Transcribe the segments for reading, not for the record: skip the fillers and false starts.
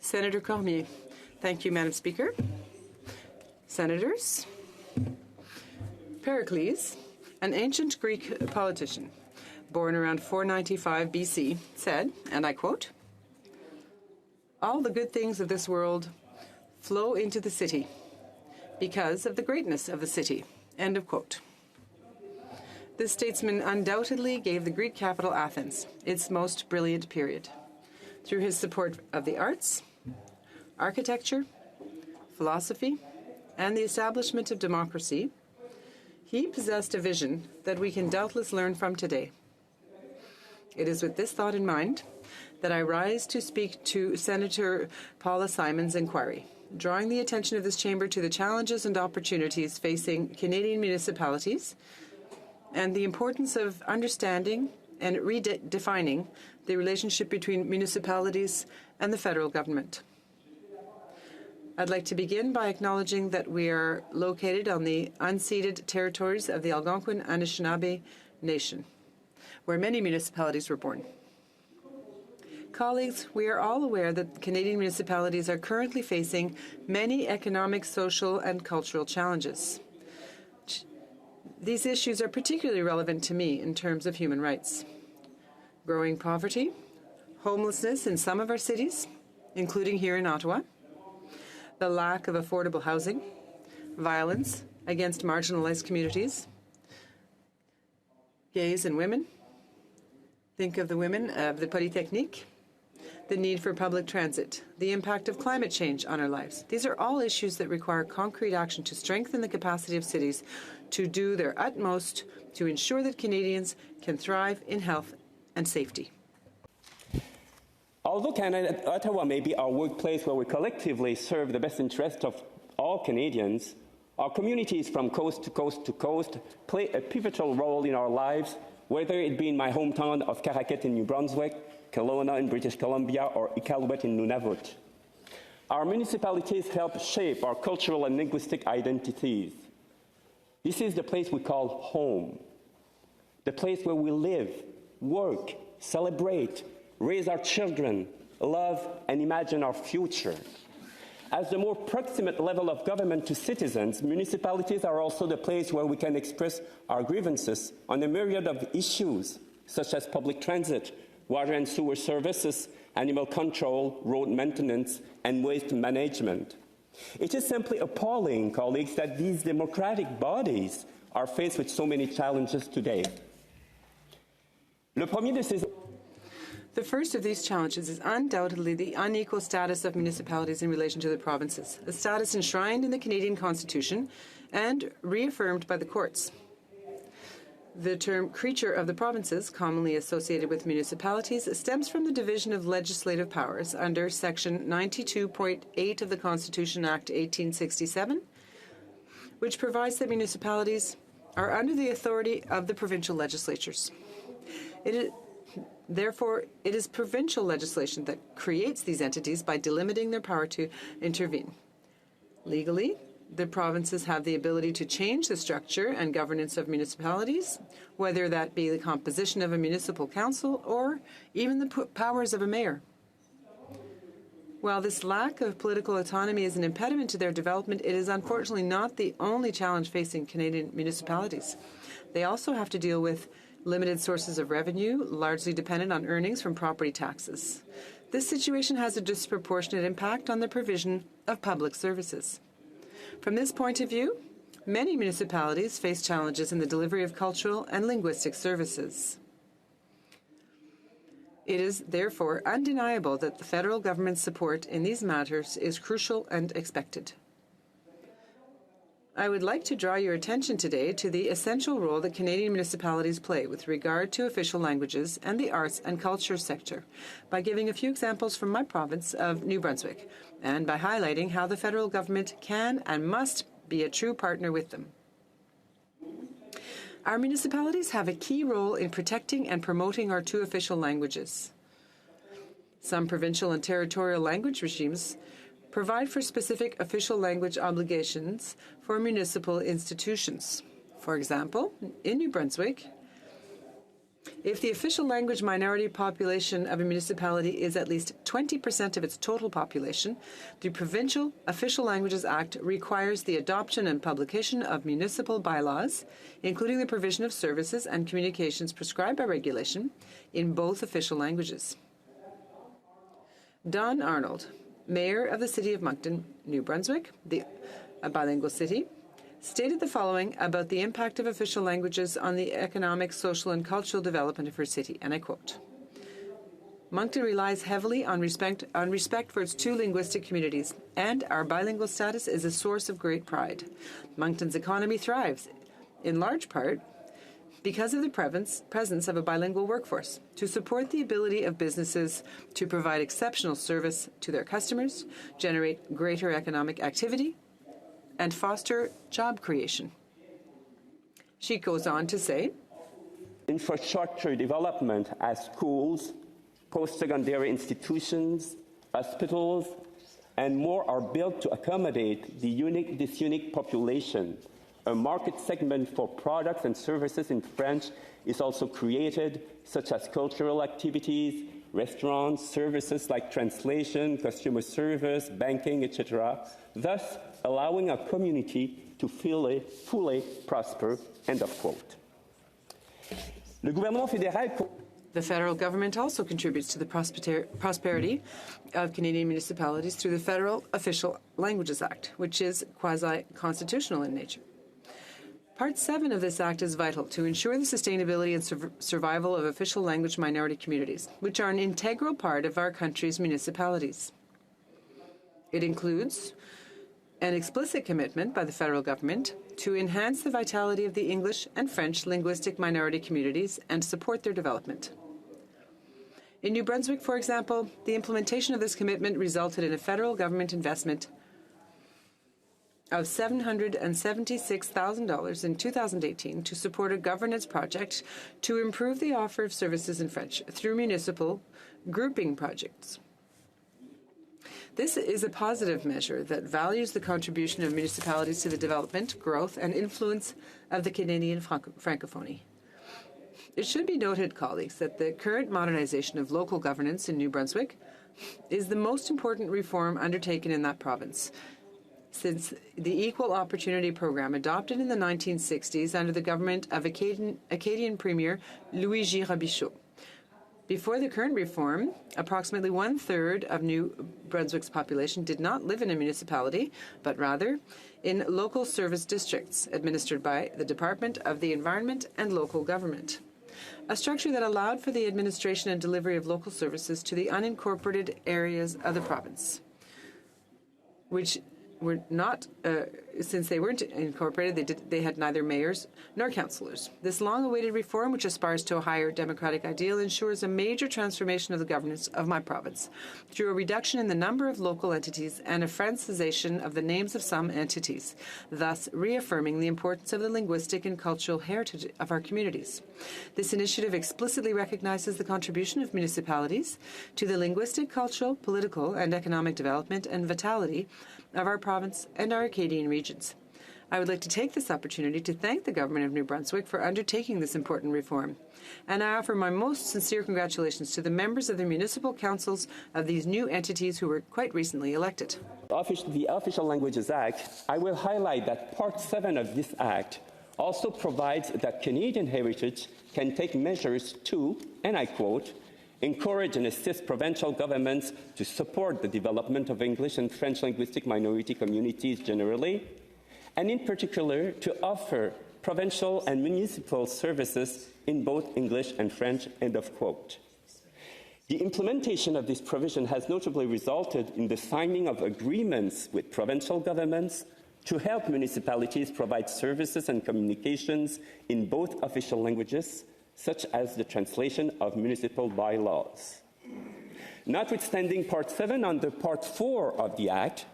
Senator Cormier. Thank you, Madam Speaker. Senators, Pericles, an ancient Greek politician born around 495 BC, said, and I quote, "All the good things of this world flow into the city because of the greatness of the city." End of quote. This statesman undoubtedly gave the Greek capital Athens its most brilliant period. Through his support of the arts, architecture, philosophy, and the establishment of democracy, he possessed a vision that we can doubtless learn from today. It is with this thought in mind that I rise to speak to Senator Paula Simon's inquiry, drawing the attention of this chamber to the challenges and opportunities facing Canadian municipalities and the importance of understanding and redefining the relationship between municipalities and the federal government. I'd like to begin by acknowledging that we are located on the unceded territories of the Algonquin-Anishinaabe Nation, where many municipalities were born. Colleagues, we are all aware that Canadian municipalities are currently facing many economic, social, and cultural challenges. These issues are particularly relevant to me in terms of human rights. Growing poverty, homelessness in some of our cities, including here in Ottawa, the lack of affordable housing, violence against marginalized communities, gays and women, think of the women of the Polytechnique, the need for public transit, the impact of climate change on our lives. These are all issues that require concrete action to strengthen the capacity of cities to do their utmost to ensure that Canadians can thrive in health and safety. Although Canada, Ottawa may be our workplace where we collectively serve the best interest of all Canadians, our communities from coast to coast to coast play a pivotal role in our lives, whether it be in my hometown of Caraquet in New Brunswick, Kelowna in British Columbia, or Iqaluit in Nunavut. Our municipalities help shape our cultural and linguistic identities. This is the place we call home, the place where we live, work, celebrate, raise our children, love, and imagine our future. As the more proximate level of government to citizens, municipalities are also the place where we can express our grievances on a myriad of issues, such as public transit, water and sewer services, animal control, road maintenance, and waste management. It is simply appalling, colleagues, that these democratic bodies are faced with so many challenges today. The first of these challenges is undoubtedly the unequal status of municipalities in relation to the provinces, a status enshrined in the Canadian Constitution and reaffirmed by the courts. The term creature of the provinces, commonly associated with municipalities, stems from the division of legislative powers under Section 92.8 of the Constitution Act 1867, which provides that municipalities are under the authority of the provincial legislatures. Therefore, it is provincial legislation that creates these entities by delimiting their power to intervene. Legally, the provinces have the ability to change the structure and governance of municipalities, whether that be the composition of a municipal council or even the powers of a mayor. While this lack of political autonomy is an impediment to their development, it is unfortunately not the only challenge facing Canadian municipalities. They also have to deal with limited sources of revenue, largely dependent on earnings from property taxes. This situation has a disproportionate impact on the provision of public services. From this point of view, many municipalities face challenges in the delivery of cultural and linguistic services. It is therefore undeniable that the federal government's support in these matters is crucial and expected. I would like to draw your attention today to the essential role that Canadian municipalities play with regard to official languages and the arts and culture sector by giving a few examples from my province of New Brunswick and by highlighting how the federal government can and must be a true partner with them. Our municipalities have a key role in protecting and promoting our two official languages. Some provincial and territorial language regimes provide for specific official language obligations for municipal institutions. For example, in New Brunswick, If the official language minority population of a municipality is at least 20% of its total population, the Provincial Official Languages Act requires the adoption and publication of municipal bylaws, including the provision of services and communications prescribed by regulation, in both official languages. Don Arnold, Mayor of the City of Moncton, New Brunswick, a bilingual city, stated the following about the impact of official languages on the economic, social, and cultural development of her city, and I quote, "Moncton relies heavily on respect for its two linguistic communities, and our bilingual status is a source of great pride. Moncton's economy thrives, in large part, because of the presence of a bilingual workforce, to support the ability of businesses to provide exceptional service to their customers, generate greater economic activity, and foster job creation." She goes on to say, "Infrastructure development as schools, post-secondary institutions, hospitals, and more are built to accommodate this unique population. A market segment for products and services in French is also created, such as cultural activities, restaurants, services like translation, customer service, banking, etc., thus allowing a community to fully prosper," end of quote. Le gouvernement fédéral. The federal government also contributes to the prosperity of Canadian municipalities through the Federal Official Languages Act, which is quasi-constitutional in nature. Part 7 of this Act is vital to ensure the sustainability and survival of official language minority communities, which are an integral part of our country's municipalities. It includes an explicit commitment by the federal government to enhance the vitality of the English and French linguistic minority communities and support their development. In New Brunswick, for example, the implementation of this commitment resulted in a federal government investment of $776,000 in 2018 to support a governance project to improve the offer of services in French through municipal grouping projects. This is a positive measure that values the contribution of municipalities to the development, growth, and influence of the Canadian Francophonie. It should be noted, colleagues, that the current modernization of local governance in New Brunswick is the most important reform undertaken in that province since the Equal Opportunity Program adopted in the 1960s under the government of Acadian Premier Louis-G. Robichaud. Before the current reform, approximately one-third of New Brunswick's population did not live in a municipality, but rather in local service districts administered by the Department of the Environment and Local Government, a structure that allowed for the administration and delivery of local services to the unincorporated areas of the province, which were not, since they weren't incorporated, they had neither mayors nor councillors. This long-awaited reform, which aspires to a higher democratic ideal, ensures a major transformation of the governance of my province through a reduction in the number of local entities and a Francization of the names of some entities, thus reaffirming the importance of the linguistic and cultural heritage of our communities. This initiative explicitly recognizes the contribution of municipalities to the linguistic, cultural, political, and economic development and vitality of our province and our Acadian regions. I would like to take this opportunity to thank the Government of New Brunswick for undertaking this important reform, and I offer my most sincere congratulations to the members of the municipal councils of these new entities who were quite recently elected. The Official Languages Act, I will highlight that Part 7 of this Act also provides that Canadian Heritage can take measures to, and I quote, "encourage and assist provincial governments to support the development of English and French linguistic minority communities generally, and in particular to offer provincial and municipal services in both English and French," end of quote. The implementation of this provision has notably resulted in the signing of agreements with provincial governments to help municipalities provide services and communications in both official languages, such as the translation of municipal bylaws. Notwithstanding Part 7, under Part 4 of the Act,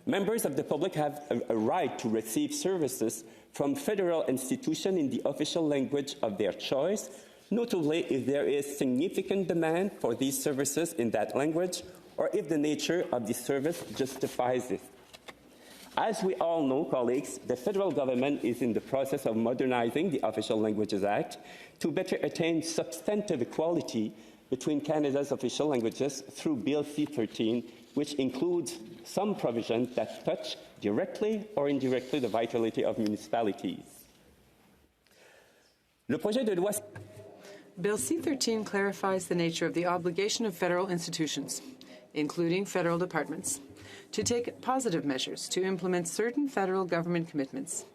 members of the public have a right to receive services from federal institutions in the official language of their choice, notably if there is significant demand for these services in that language or if the nature of the service justifies it. As we all know, colleagues, the federal government is in the process of modernizing the Official Languages Act to better attain substantive equality between Canada's official languages through Bill C-13, which includes some provisions that touch directly or indirectly the vitality of municipalities. Le projet de loi Bill C-13 clarifies the nature of the obligation of federal institutions, including federal departments, to take positive measures to implement certain federal government commitments,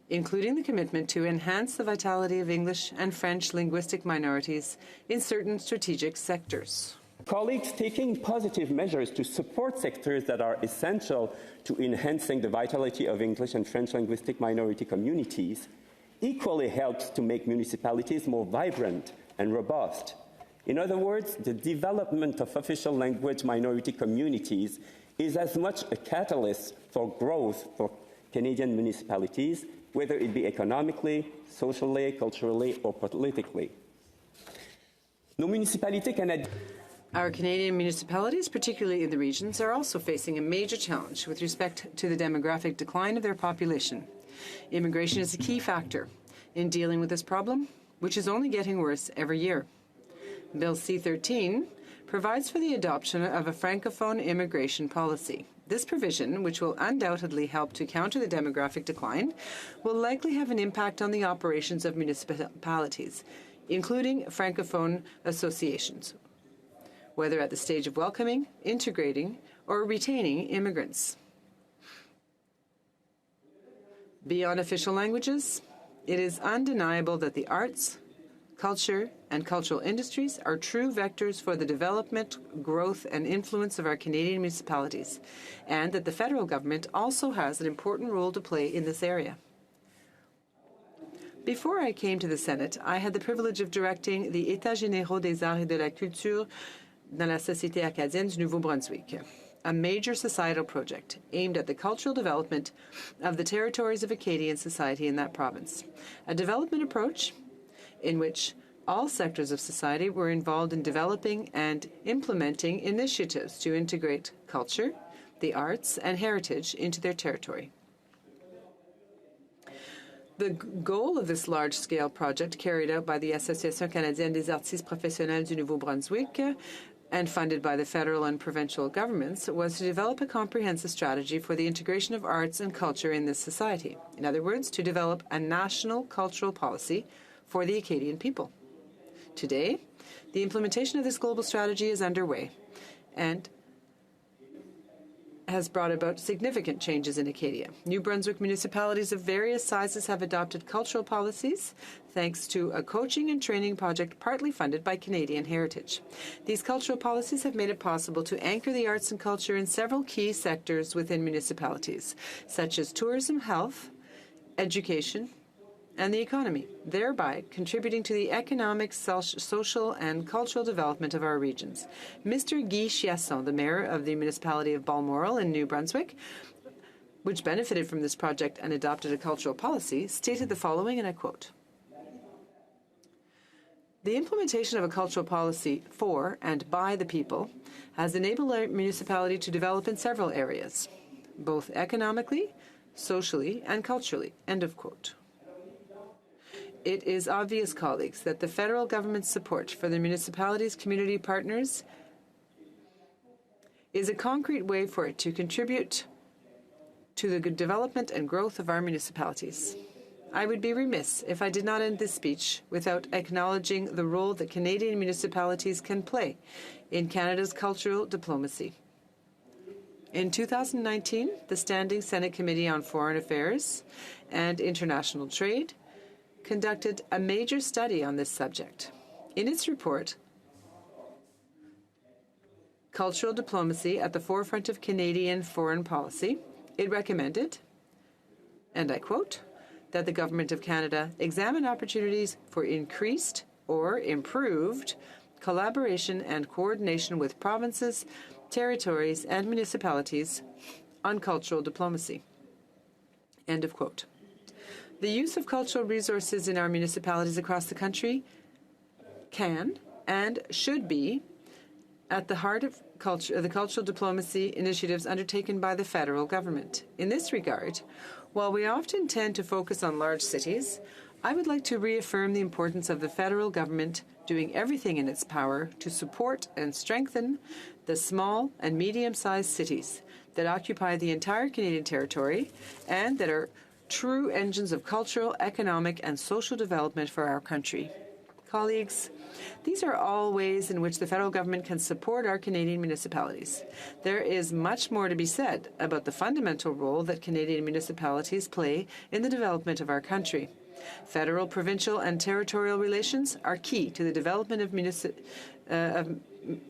including the commitment to enhance the vitality of English and French linguistic minorities in certain strategic sectors. Colleagues, taking positive measures to support sectors that are essential to enhancing the vitality of English and French linguistic minority communities equally helps to make municipalities more vibrant and robust. In other words, the development of official language minority communities is as much a catalyst for growth for Canadian municipalities, whether it be economically, socially, culturally, or politically. Our Canadian municipalities, particularly in the regions, are also facing a major challenge with respect to the demographic decline of their population. Immigration is a key factor in dealing with this problem, which is only getting worse every year. Bill C-13 provides for the adoption of a Francophone immigration policy. This provision, which will undoubtedly help to counter the demographic decline, will likely have an impact on the operations of municipalities, including Francophone associations, whether at the stage of welcoming, integrating, or retaining immigrants. Beyond official languages, it is undeniable that the arts, culture, and cultural industries are true vectors for the development, growth, and influence of our Canadian municipalities, and that the federal government also has an important role to play in this area. Before I came to the Senate, I had the privilege of directing the États généraux des arts et de la culture dans la Société acadienne du Nouveau-Brunswick, a major societal project aimed at the cultural development of the territories of Acadian society in that province. A development approach in which all sectors of society were involved in developing and implementing initiatives to integrate culture, the arts, and heritage into their territory. The goal of this large-scale project, carried out by the Association canadienne des artistes professionnels du Nouveau-Brunswick and funded by the federal and provincial governments, was to develop a comprehensive strategy for the integration of arts and culture in this society. In other words, to develop a national cultural policy for the Acadian people. Today, the implementation of this global strategy is underway and has brought about significant changes in Acadia. New Brunswick municipalities of various sizes have adopted cultural policies thanks to a coaching and training project partly funded by Canadian Heritage. These cultural policies have made it possible to anchor the arts and culture in several key sectors within municipalities, such as tourism, health, education, and the economy, thereby contributing to the economic, social, and cultural development of our regions. Mr. Guy Chiasson, the mayor of the municipality of Balmoral in New Brunswick, which benefited from this project and adopted a cultural policy, stated the following, and I quote, "The implementation of a cultural policy for and by the people has enabled our municipality to develop in several areas, both economically, socially, and culturally." End of quote. It is obvious, colleagues, that the federal government's support for the municipalities' community partners is a concrete way for it to contribute to the good development and growth of our municipalities. I would be remiss if I did not end this speech without acknowledging the role that Canadian municipalities can play in Canada's cultural diplomacy. In 2019, the Standing Senate Committee on Foreign Affairs and International Trade conducted a major study on this subject. In its report, Cultural Diplomacy at the Forefront of Canadian Foreign Policy, it recommended, and I quote, that the Government of Canada examine opportunities for increased or improved collaboration and coordination with provinces, territories, and municipalities on cultural diplomacy. End of quote. The use of cultural resources in our municipalities across the country can and should be at the heart of the cultural diplomacy initiatives undertaken by the federal government. In this regard, while we often tend to focus on large cities, I would like to reaffirm the importance of the federal government doing everything in its power to support and strengthen the small and medium-sized cities that occupy the entire Canadian territory and that are true engines of cultural, economic, and social development for our country. Colleagues, these are all ways in which the federal government can support our Canadian municipalities. There is much more to be said about the fundamental role that Canadian municipalities play in the development of our country. Federal, provincial, and territorial relations are key to the development of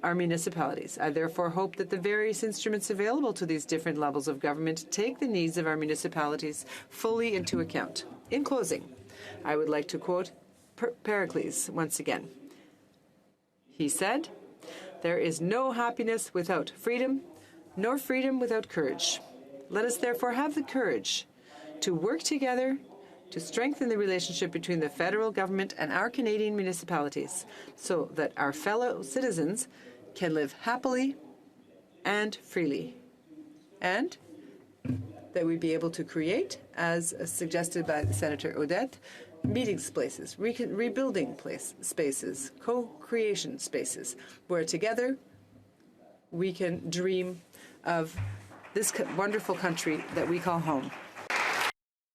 our municipalities. I therefore hope that the various instruments available to these different levels of government take the needs of our municipalities fully into account. In closing, I would like to quote Pericles once again. He said, "There is no happiness without freedom, nor freedom without courage. Let us therefore have the courage to work together to strengthen the relationship between the federal government and our Canadian municipalities so that our fellow citizens can live happily and freely, and that we be able to create, as suggested by Senator Odette, meeting spaces, rebuilding spaces, co-creation spaces, where together we can dream of this wonderful country that we call home."